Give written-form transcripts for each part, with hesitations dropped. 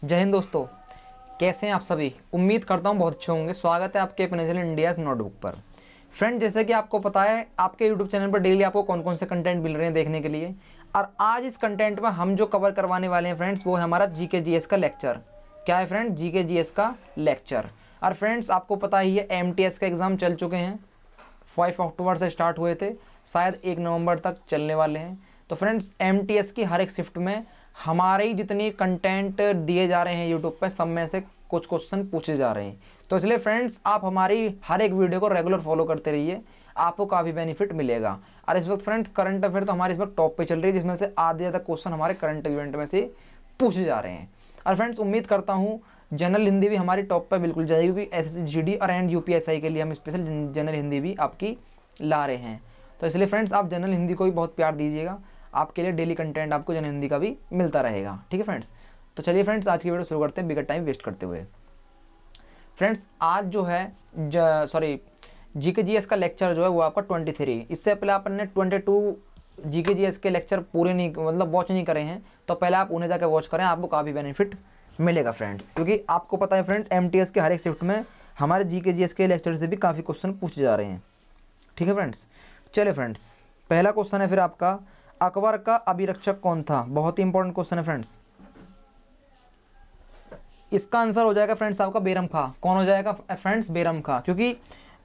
जय हिंद दोस्तों। कैसे हैं आप सभी? उम्मीद करता हूं बहुत अच्छे होंगे। स्वागत है आपके अपने चैनल इंडियाज नोटबुक पर। फ्रेंड, जैसे कि आपको पता है, आपके यूट्यूब चैनल पर डेली आपको कौन कौन से कंटेंट मिल रहे हैं देखने के लिए। और आज इस कंटेंट में हम जो कवर करवाने वाले हैं फ्रेंड्स, वो है हमारा जीके जीएस का लेक्चर। क्या है फ्रेंड? जीके जीएस का लेक्चर। और फ्रेंड्स, आपको पता ही है, एमटीएस का एग्ज़ाम चल चुके हैं। 5 अक्टूबर से स्टार्ट हुए थे, शायद 1 नवंबर तक चलने वाले हैं। तो फ्रेंड्स, एमटीएस की हर एक शिफ्ट में हमारी जितनी कंटेंट दिए जा रहे हैं यूट्यूब पे, सब में से कुछ क्वेश्चन पूछे जा रहे हैं। तो इसलिए फ्रेंड्स, आप हमारी हर एक वीडियो को रेगुलर फॉलो करते रहिए, आपको काफ़ी बेनिफिट मिलेगा। और इस वक्त फ्रेंड्स, करंट अफेयर तो हमारी इस वक्त टॉप पे चल रही है, जिसमें से आधे ज़्यादा क्वेश्चन हमारे करंट इवेंट में से पूछे जा रहे हैं। और फ्रेंड्स, उम्मीद करता हूँ जनरल हिंदी भी हमारी टॉप पे बिल्कुल जाएगी, क्योंकि एसएसजी और एंड यूपीएसआई के लिए हम स्पेशल जनरल हिंदी भी आपकी ला रहे हैं। तो इसलिए फ्रेंड्स, आप जनरल हिंदी को भी बहुत प्यार दीजिएगा, आपके लिए डेली कंटेंट आपको जनरल हिंदी का भी मिलता रहेगा। ठीक है फ्रेंड्स? तो चलिए फ्रेंड्स, आज की वीडियो शुरू करते हैं बिगर टाइम वेस्ट करते हुए। फ्रेंड्स, आज जो है जीके जीएस का लेक्चर जो है वो आपका 23। इससे पहले आपने 22 जीके जीएस के लेक्चर पूरे नहीं, मतलब वॉच नहीं करे हैं, तो पहले आप उन्हें जाकर वॉच करें, आपको काफ़ी बेनिफिट मिलेगा फ्रेंड्स। क्योंकि आपको पता है फ्रेंड्स, एमटीएस के हर एक शिफ्ट में हमारे जीके जीएस के लेक्चर से भी काफ़ी क्वेश्चन पूछे जा रहे हैं। ठीक है फ्रेंड्स? चलिए फ्रेंड्स, पहला क्वेश्चन है फिर आपका, अकबर का अभिरक्षक कौन था? बहुत ही इंपॉर्टेंट क्वेश्चन है फ्रेंड्स। इसका आंसर हो जाएगा फ्रेंड्स आपका बेरम खां। कौन हो जाएगा फ्रेंड्स? बेरम खां। क्योंकि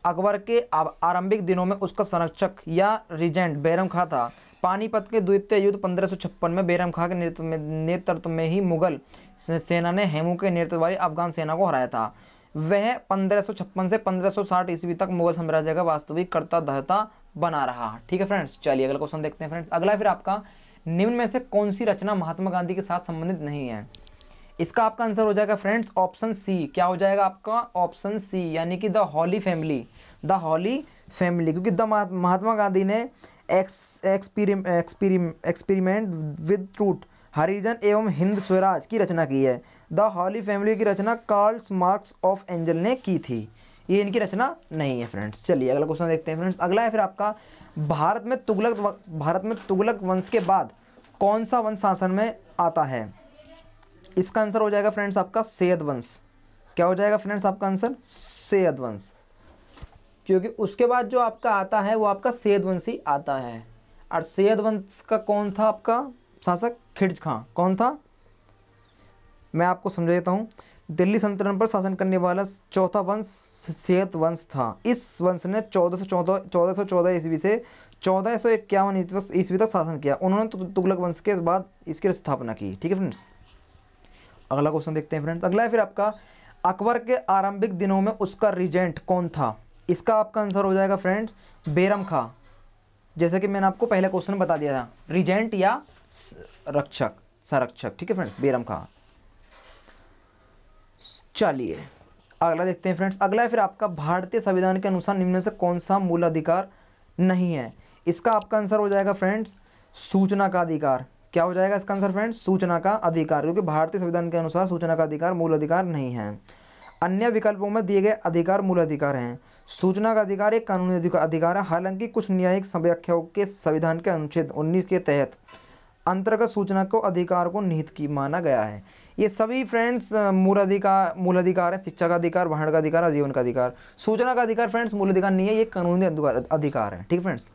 अकबर के आरंभिक दिनों में उसका संरक्षक या रिजेंट बेरम खां था। पानीपत के द्वितीय युद्ध 1556 में बेरम खां के नेतृत्व में ही मुगल सेना ने हेमू के नेतृत्व वाली अफगान सेना को हराया था। वह 1556 से 1560 ईस्वी तक मुगल साम्राज्य का वास्तविक कर्ता धर्ता बना रहा। ठीक है फ्रेंड्स? चलिए अगला क्वेश्चन देखते हैं फ्रेंड्स। अगला फिर आपका, निम्न में से कौन सी रचना महात्मा गांधी के साथ संबंधित नहीं है? इसका आपका आंसर हो जाएगा फ्रेंड्स ऑप्शन सी। क्या हो जाएगा आपका? ऑप्शन सी, यानी कि the holy family. The holy family, क्योंकि द महात्मा गांधी ने एक्सपेरिमेंट विद ट्रूथ, हरिजन एवं हिंद स्वराज की रचना की है। द हॉली फैमिली की रचना कार्ल मार्क्स ऑफ एंजल ने की थी। ये इनकी रचना नहीं है फ्रेंड्स। चलिए अगला क्वेश्चन देखते हैं फ्रेंड्स। अगला है फिर आपका, भारत में तुगलक वंश के बाद कौन सा वंश शासन में आता है? इसका आंसर हो जाएगा फ्रेंड्स आपका सैयद वंश। क्या हो जाएगा फ्रेंड्स आपका आंसर? सैयद वंश। क्योंकि उसके बाद जो आपका आता है वो आपका सैयद वंश ही आता है। और सैयद वंश का कौन था आपका शासक? खिलजी खां। कौन था? मैं आपको समझा देता हूँ। दिल्ली सल्तनत पर शासन करने वाला चौथा वंश सैयद वंश था। इस वंश ने 1414 ईस्वी से 1451 ईस्वी तक शासन किया। उन्होंने तुगलक वंश के बाद इसकी स्थापना की। ठीक है फ्रेंड्स? अगला क्वेश्चन देखते हैं फ्रेंड्स। अगला है फिर आपका, अकबर के आरंभिक दिनों में उसका रिजेंट कौन था? इसका आपका आंसर हो जाएगा फ्रेंड्स बेरम खां। जैसे कि मैंने आपको पहले क्वेश्चन बता दिया था, रिजेंट या रक्षक, संरक्षक। ठीक है फ्रेंड्स? बेरम खां। चलिए अगला देखते हैं फ्रेंड्स। अगला है फिर आपका, भारतीय संविधान के अनुसार निम्न में से कौन सा मूल अधिकार नहीं है? इसका आपका आंसर हो जाएगा फ्रेंड्स सूचना का अधिकार। क्या हो जाएगा इसका आंसर फ्रेंड्स? सूचना का अधिकार, क्योंकि भारतीय संविधान के अनुसार सूचना का अधिकार मूल अधिकार नहीं है। अन्य विकल्पों में दिए गए अधिकार मूल अधिकार हैं। सूचना का अधिकार एक कानूनी अधिकार है, हालांकि कुछ न्यायिक व्याख्याओं के संविधान के अनुच्छेद 19 के तहत अंतर्गत सूचना को अधिकार को निहित की माना गया है। ये सभी फ्रेंड्स मूल अधिकार है। शिक्षा का अधिकार, वाहन का अधिकार और जीवन का अधिकार। सूचना का अधिकार फ्रेंड्स मूल अधिकार नहीं है, ये कानूनी अधिकार है। ठीक फ्रेंड्स?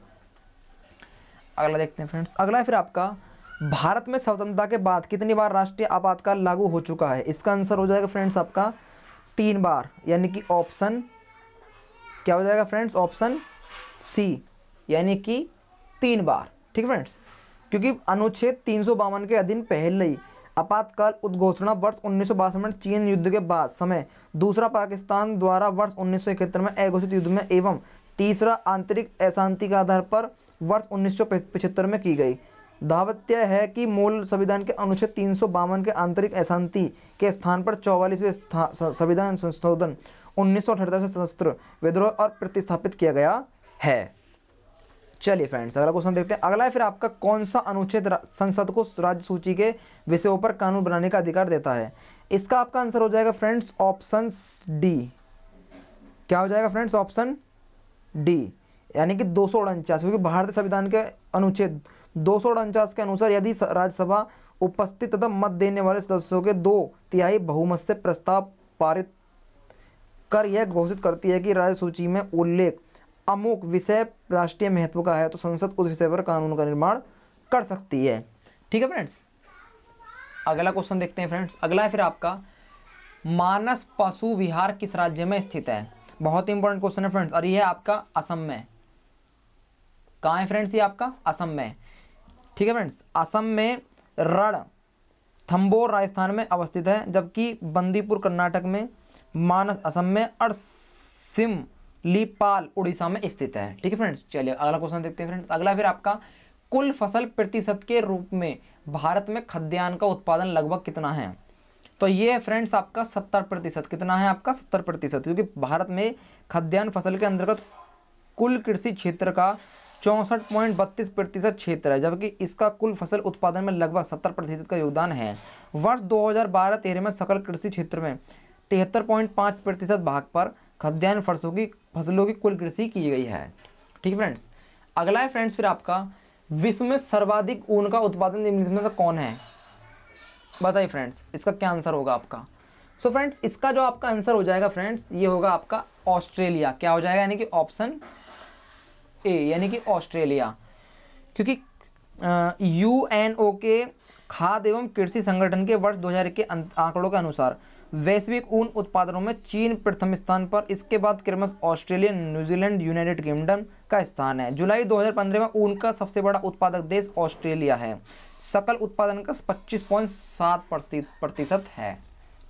अगला देखते हैं फ्रेंड्स। अगला है फिर आपका, भारत में स्वतंत्रता के बाद कितनी बार राष्ट्रीय आपातकाल लागू हो चुका है? इसका आंसर हो जाएगा फ्रेंड्स आपका 3 बार, यानी कि ऑप्शन, क्या हो जाएगा फ्रेंड्स? ऑप्शन सी, यानी कि 3 बार। ठीक फ्रेंड्स? क्योंकि अनुच्छेद 352 के अधीन पहले ही आपातकाल उद्घोषणा वर्ष 1962 में चीन युद्ध के बाद समय, दूसरा पाकिस्तान द्वारा वर्ष 1971 में अघोषित युद्ध में, एवं तीसरा आंतरिक अशांति के आधार पर वर्ष 1975 में की गई। दावत्य है कि मूल संविधान के अनुच्छेद 352 के आंतरिक अशांति के स्थान पर 44वें संविधान संशोधन 1978 से सशस्त्र विद्रोह और प्रतिस्थापित किया गया है। चलिए फ्रेंड्स अगला क्वेश्चन देखते हैं। अगला है फिर आपका, कौन सा अनुच्छेद संसद को राज्य सूची के विषयों पर कानून बनाने का अधिकार देता है? इसका आपका आंसर हो जाएगा फ्रेंड्स ऑप्शन डी। क्या हो जाएगा फ्रेंड्स? ऑप्शन डी, यानी कि 249, क्योंकि भारतीय संविधान के अनुच्छेद 249 के अनुसार यदि राज्यसभा उपस्थित तथा मत देने वाले सदस्यों के 2/3 बहुमत से प्रस्ताव पारित कर यह घोषित करती है कि राज्य सूची में उल्लेख अमुक विषय राष्ट्रीय महत्व का है, तो संसद उस विषय पर कानून का निर्माण कर सकती है। ठीक है फ्रेंड्स, अगला क्वेश्चन देखते हैं फ्रेंड्स। अगला है फिर आपका, मानस पशु विहार किस राज्य में स्थित है? बहुत इंपॉर्टेंट क्वेश्चन है फ्रेंड्स, और ये है आपका असम में। कहाँ है फ्रेंड्स? ये आपका असम में। ठीक है फ्रेंड्स, असम में रणथंबोर राजस्थान में अवस्थित है, जबकि बंदीपुर कर्नाटक में, मानस असम में और सिमलीपाल उड़ीसा में स्थित है। ठीक है फ्रेंड्स, चलिए अगला क्वेश्चन देखते हैं फ्रेंड्स। अगला फिर आपका, कुल फसल प्रतिशत के रूप में भारत में खाद्यान्न का उत्पादन लगभग कितना है? तो ये फ्रेंड्स आपका 70%। कितना है आपका? 70%, क्योंकि भारत में खाद्यान्न फसल के अंतर्गत कुल कृषि क्षेत्र का 64.32% क्षेत्र है, जबकि इसका कुल फसल उत्पादन में लगभग 70% का योगदान है। वर्ष 2012-13 में सकल कृषि क्षेत्र में 73.5% भाग पर खाद्यान्न फसलों की कुल कृषि की गई है। ठीक है फ्रेंड्स, अगला है फ्रेंड्स फिर आपका, विश्व में सर्वाधिक ऊन का उत्पादन निम्नलिखित में से कौन है? बताइए फ्रेंड्स, इसका क्या आंसर होगा आपका? सो फ्रेंड्स, इसका जो आपका आंसर हो जाएगा फ्रेंड्स, ये होगा आपका ऑस्ट्रेलिया। क्या हो जाएगा? यानी कि ऑप्शन ए, यानी कि ऑस्ट्रेलिया। क्योंकि यूएनओ के खाद्य एवं कृषि संगठन के वर्ष 2000 के आंकड़ों के अनुसार वैश्विक ऊन उत्पादनों में चीन प्रथम स्थान पर, इसके बाद क्रमशः ऑस्ट्रेलिया, न्यूजीलैंड, यूनाइटेड किंगडम का स्थान है। जुलाई 2015 में ऊन का सबसे बड़ा उत्पादक देश ऑस्ट्रेलिया है। सकल उत्पादन का 25.7% है।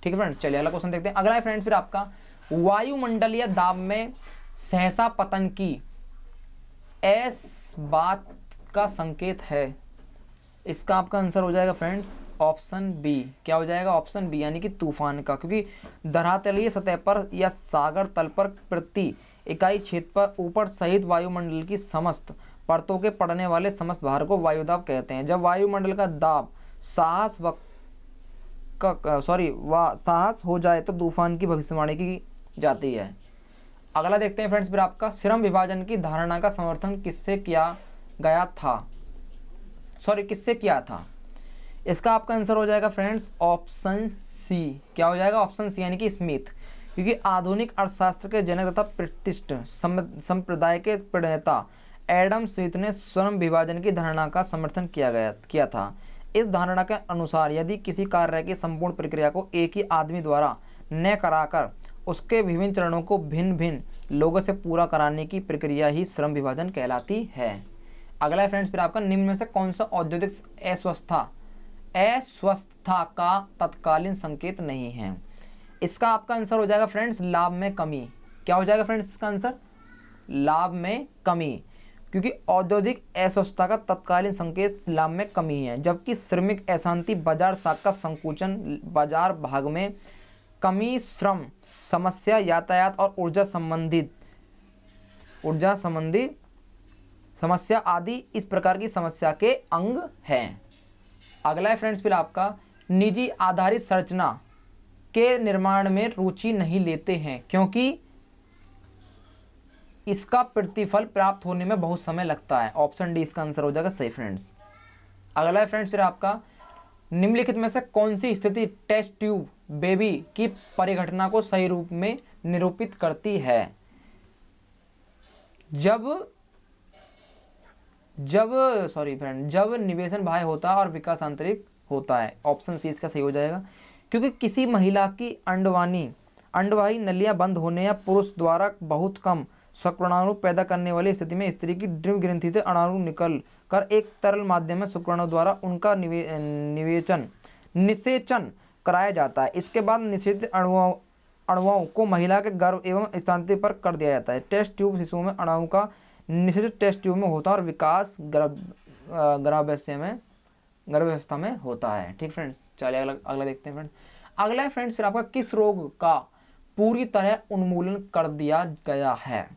ठीक है फ्रेंड्स, चलिए अगला क्वेश्चन देखते हैं। अगला है फ्रेंड्स फिर आपका, वायुमंडलीय दाब में सहसा पतन की एस बात का संकेत है। इसका आपका आंसर हो जाएगा फ्रेंड्स ऑप्शन बी। क्या हो जाएगा? ऑप्शन बी, यानी कि तूफान का। क्योंकि धरातलीय सतह पर या सागर तल पर प्रति इकाई क्षेत्र पर ऊपर सहित वायुमंडल की समस्त परतों के पड़ने वाले समस्त भार को वायुदाब कहते हैं। जब वायुमंडल का दाब साहस हो जाए तो तूफान की भविष्यवाणी की जाती है। अगला देखते हैं फ्रेंड्स फिर आपका, श्रम विभाजन की धारणा का समर्थन किससे किया था? इसका आपका आंसर हो जाएगा फ्रेंड्स ऑप्शन सी। क्या हो जाएगा? ऑप्शन सी, यानी कि स्मिथ। क्योंकि आधुनिक अर्थशास्त्र के जनक तथा प्रतिष्ठित संप्रदाय के प्रणेता एडम स्मिथ ने श्रम विभाजन की धारणा का समर्थन किया था। इस धारणा के अनुसार यदि किसी कार्य की संपूर्ण प्रक्रिया को एक ही आदमी द्वारा न कराकर उसके विभिन्न चरणों को भिन्न भिन्न लोगों से पूरा कराने की प्रक्रिया ही श्रम विभाजन कहलाती है। अगला है फ्रेंड्स फिर आपका, निम्न में से कौन सा औद्योगिक अस्वस्थता का तत्कालीन संकेत नहीं है? इसका आपका आंसर हो जाएगा फ्रेंड्स लाभ में कमी। क्या हो जाएगा फ्रेंड्स इसका आंसर? लाभ में कमी। क्योंकि औद्योगिक अस्वस्थता का तत्कालीन संकेत लाभ में कमी है, जबकि श्रमिक अशांति, बाजार साख का संकुचन, बाजार भाग में कमी, श्रम समस्या, यातायात और ऊर्जा संबंधी समस्या आदि इस प्रकार की समस्या के अंग हैं। अगला है फ्रेंड्स फिर आपका, निजी आधारित संरचना के निर्माण में रुचि नहीं लेते हैं क्योंकि इसका प्रतिफल प्राप्त होने में बहुत समय लगता है। ऑप्शन डी इसका आंसर हो जाएगा सही फ्रेंड्स। अगला है फ्रेंड्स फिर आपका, निम्नलिखित में से कौन सी स्थिति टेस्ट ट्यूब बेबी की परिघटना को सही रूप में निरूपित करती है? जब निवेशन बाह्य होता है और विकास आंतरिक होता है। ऑप्शन सी इसका सही हो जाएगा। क्योंकि किसी महिला की अंडवाही नलियां बंद होने या पुरुष द्वारा बहुत कम शुक्राणु पैदा करने वाली स्थिति में स्त्री की डिंब ग्रंथि से अणु निकल कर एक तरल माध्यम में शुक्राणु द्वारा उनका निषेचन कराया जाता है। इसके बाद निषेचित अणुओं को महिला के गर्भ एवं स्तनांतरी पर कर दिया जाता है। टेस्ट ट्यूब शिशुओं में अणुओं का निषेचित टेस्ट ट्यूब में होता है और विकास गर्भावस्था में होता है। ठीक फ्रेंड्स, चलिए अगला देखते हैं फ्रेंड्स। अगला है फ्रेंड्स फिर आपका, किस रोग का पूरी तरह उन्मूलन कर दिया गया है?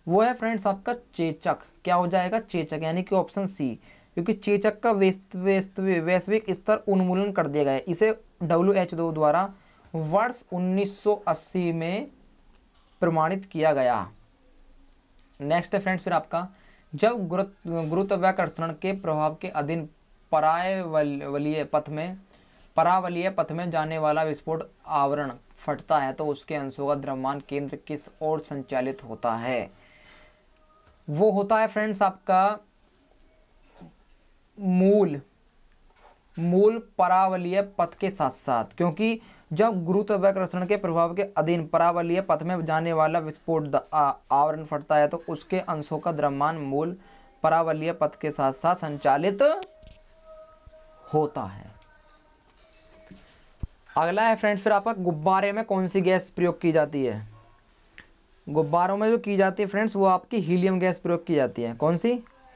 वो है फ्रेंड्स आपका चेचक। क्या हो जाएगा? चेचक, यानी कि ऑप्शन सी। क्योंकि चेचक का वैश्विक स्तर उन्मूलन कर दिया गया है। इसे WHO द्वारा वर्ष 1980 में प्रमाणित किया गया। नेक्स्ट है फ्रेंड्स फिर आपका, जब गुरुत्वाकर्षण के प्रभाव के अधीन परावलयीय पथ में जाने वाला विस्फोट आवरण फटता है तो उसके अंशों का द्रव्यमान केंद्र किस ओर संचालित होता है? वो होता है फ्रेंड्स आपका मूल परावलयीय पथ के साथ साथ, क्योंकि जब गुरुत्वाकर्षण के प्रभाव के अधीन परावलयीय पथ में जाने वाला विस्फोट आवरण फटता है तो उसके अंशों का द्रव्यमान मूल परावलयीय पथ के साथ साथ संचालित होता है। अगला है फ्रेंड्स फिर आपका गुब्बारे में कौन सी गैस प्रयोग की जाती है? गुब्बारों में जो की जाती है फ्रेंड्स वो आपकी हीलियम गैस प्रयोग की जाती है। कौन सी?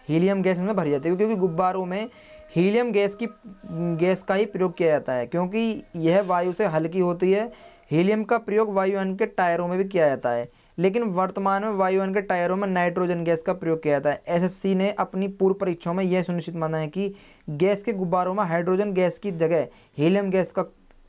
हीलियम गैस में भरी जाती है, क्योंकि गुब्बारों में हीलियम गैस का ही प्रयोग किया जाता है, क्योंकि यह वायु से हल्की होती है। हीलियम का प्रयोग वायुयान के टायरों में भी किया जाता है, लेकिन वर्तमान में वायुयान के टायरों में नाइट्रोजन गैस का प्रयोग किया जाता है। एसएससी ने अपनी पूर्व परीक्षाओं में यह सुनिश्चित माना है कि गैस के गुब्बारों में हाइड्रोजन गैस की जगह हीलियम गैस का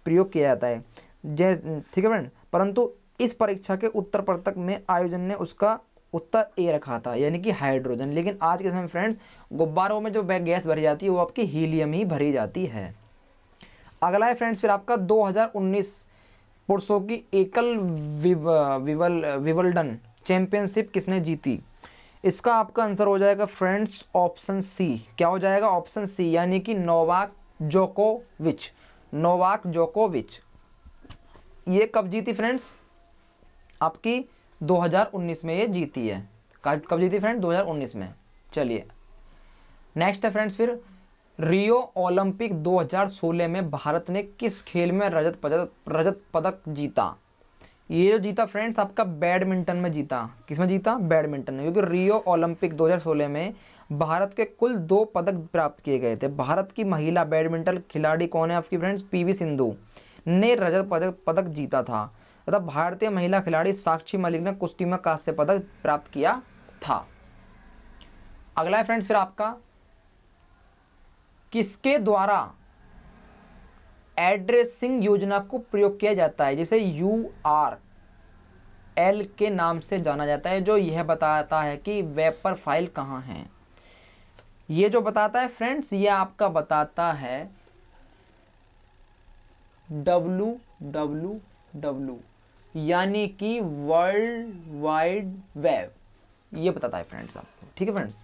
प्रयोग किया जाता है। ठीक है फ्रेंड, परंतु इस परीक्षा के उत्तर पत्रक में आयोजन ने उसका उत्तर ए रखा था, यानी कि हाइड्रोजन। लेकिन आज के समय फ्रेंड्स गुब्बारों में जो गैस भरी जाती है वो आपकी हीलियम ही भरी जाती है। अगला है फ्रेंड्स फिर आपका 2019 पुरुषों की एकल विबल्डन चैंपियनशिप किसने जीती? इसका आपका आंसर हो जाएगा फ्रेंड्स ऑप्शन सी। क्या हो जाएगा? ऑप्शन सी, यानी कि नोवाक जोकोविच। ये कब जीती फ्रेंड्स? आपकी 2019 में ये जीती है। कब जीती फ्रेंड्स? 2019 में। चलिए नेक्स्ट है फ्रेंड्स फिर रियो ओलंपिक 2016 में भारत ने किस खेल में रजत पदक जीता? ये जो जीता फ्रेंड्स आपका बैडमिंटन में जीता। किस में जीता? बैडमिंटन में, क्योंकि रियो ओलंपिक 2016 में भारत के कुल 2 पदक प्राप्त किए गए थे। भारत की महिला बैडमिंटन खिलाड़ी कौन है आपकी फ्रेंड्स? पीवी सिंधु ने रजत पदक जीता था तथा भारतीय महिला खिलाड़ी साक्षी मलिक ने कुश्ती में कांस्य पदक प्राप्त किया था। अगला है फ्रेंड्स फिर आपका किसके द्वारा एड्रेसिंग योजना को प्रयोग किया जाता है, जिसे URL के नाम से जाना जाता है, जो यह बताता है कि वेब पर फाइल कहां है। ये जो बताता है फ्रेंड्स ये आपका बताता है www, यानी कि वर्ल्ड वाइड वेब, ये बताता है फ्रेंड्स आपको। ठीक है फ्रेंड्स,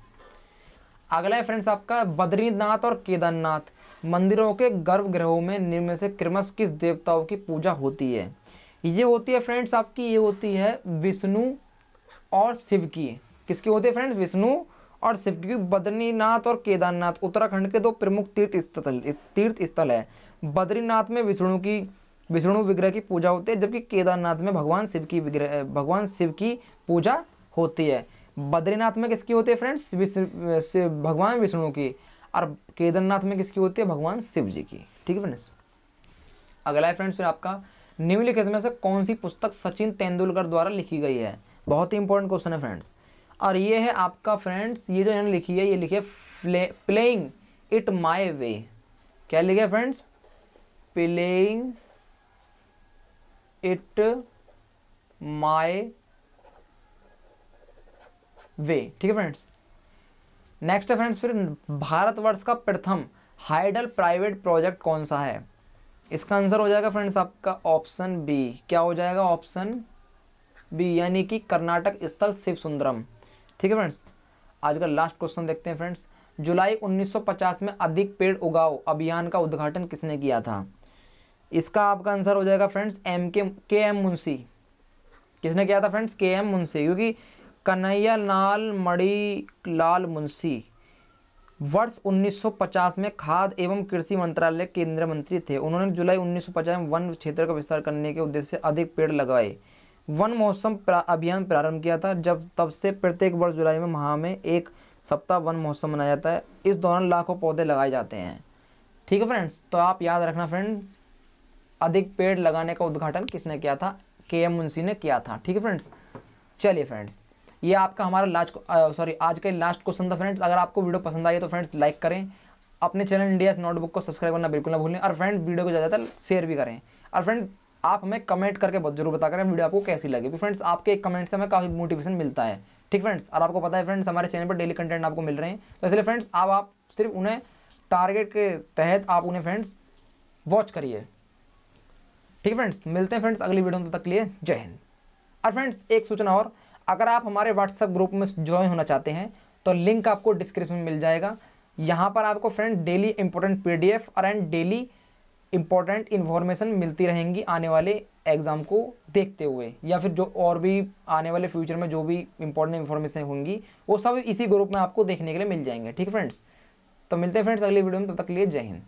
अगला है फ्रेंड्स आपका बद्रीनाथ और केदारनाथ मंदिरों के गर्भगृहों में निम्न से क्रमश किस देवताओं की पूजा होती है? ये होती है फ्रेंड्स आपकी, ये होती है विष्णु और शिव की। किसकी होती है फ्रेंड्स? विष्णु और शिव की। बद्रीनाथ और केदारनाथ उत्तराखंड के 2 प्रमुख तीर्थ स्थल है। बद्रीनाथ में विष्णु विग्रह की पूजा होती है, जबकि केदारनाथ में भगवान शिव की पूजा होती है। बद्रीनाथ में किसकी होती है फ्रेंड्स? भगवान विष्णु की, और केदारनाथ में किसकी होती है? भगवान शिव जी की। ठीक है फ्रेंड्स, अगला है फ्रेंड्स फिर आपका निम्नलिखित में से कौन सी पुस्तक सचिन तेंदुलकर द्वारा लिखी गई है? बहुत ही इंपॉर्टेंट क्वेश्चन है फ्रेंड्स, और ये है आपका फ्रेंड्स, ये जो इन्होंने लिखी है ये लिखी है प्लेइंग इट माई वे। क्या लिखा है फ्रेंड्स? प्लेइंग इट माई वे। ठीक है फ्रेंड्स, नेक्स्ट है फ्रेंड्स फिर भारतवर्ष का प्रथम हाइडल प्राइवेट प्रोजेक्ट कौन सा है? इसका आंसर हो जाएगा फ्रेंड्स आपका ऑप्शन बी। क्या हो जाएगा? ऑप्शन बी, यानी कि कर्नाटक स्थल शिव सुंदरम। ठीक है फ्रेंड्स, आज का लास्ट क्वेश्चन देखते हैं फ्रेंड्स। जुलाई 1950 में अधिक पेड़ उगाओ अभियान का उद्घाटन किसने किया था? इसका आपका आंसर हो जाएगा फ्रेंड्स के एम मुंशी। किसने किया था फ्रेंड्स? के एम मुंशी, क्योंकि कन्हैया लाल मणिलाल मुंशी वर्ष 1950 में खाद्य एवं कृषि मंत्रालय केंद्रीय मंत्री थे। उन्होंने जुलाई 1950 में वन क्षेत्र का विस्तार करने के उद्देश्य से अधिक पेड़ लगाए वन महोत्सव अभियान प्रारंभ किया था। तब से प्रत्येक वर्ष जुलाई में माह में 1 सप्ताह वन महोत्सव मनाया जाता है। इस दौरान लाखों पौधे लगाए जाते हैं। ठीक है फ्रेंड्स, तो आप याद रखना फ्रेंड्स, अधिक पेड़ लगाने का उद्घाटन किसने किया था? के एम मुंशी ने किया था। ठीक है फ्रेंड्स, चलिए फ्रेंड्स, ये आपका हमारा आज का लास्ट क्वेश्चन था फ्रेंड्स। अगर आपको वीडियो पसंद आई तो फ्रेंड्स लाइक करें, अपने चैनल इंडियाज नोटबुक को सब्सक्राइब करना बिल्कुल ना भूलें, और फ्रेंड्स वीडियो को ज़्यादातर शेयर भी करें। और फ्रेंड आप हमें कमेंट करके जरूर बता करें वीडियो आपको कैसी लगी, क्योंकि फ्रेंड्स आपके एक कमेंट से हमें काफ़ी मोटिवेशन मिलता है। ठीक फ्रेंड्स, और आपको पता है फ्रेंड्स हमारे चैनल पर डेली कंटेंट आपको मिल रहे हैं, तो इसलिए फ्रेंड्स अब आप सिर्फ उन्हें टारगेट के तहत आप उन्हें फ्रेंड्स वॉच करिए। ठीक है फ्रेंड्स, मिलते हैं फ्रेंड्स अगली वीडियो में, तब तक के लिए जय हिंद। और फ्रेंड्स एक सूचना और, अगर आप हमारे व्हाट्सएप ग्रुप में ज्वाइन होना चाहते हैं तो लिंक आपको डिस्क्रिप्शन में मिल जाएगा। यहाँ पर आपको फ्रेंड डेली इंपॉर्टेंट PDF और एंड डेली इंपॉर्टेंट इन्फॉर्मेशन मिलती रहेंगी आने वाले एग्ज़ाम को देखते हुए, या फिर जो और भी आने वाले फ्यूचर में जो भी इंपॉर्टेंट इन्फॉर्मेशन होंगी वो सब इसी ग्रुप में आपको देखने के लिए मिल जाएंगे। ठीक है फ्रेंड्स, तो मिलते हैं फ्रेंड्स अगली वीडियो में, तब तक के लिए जय हिंद।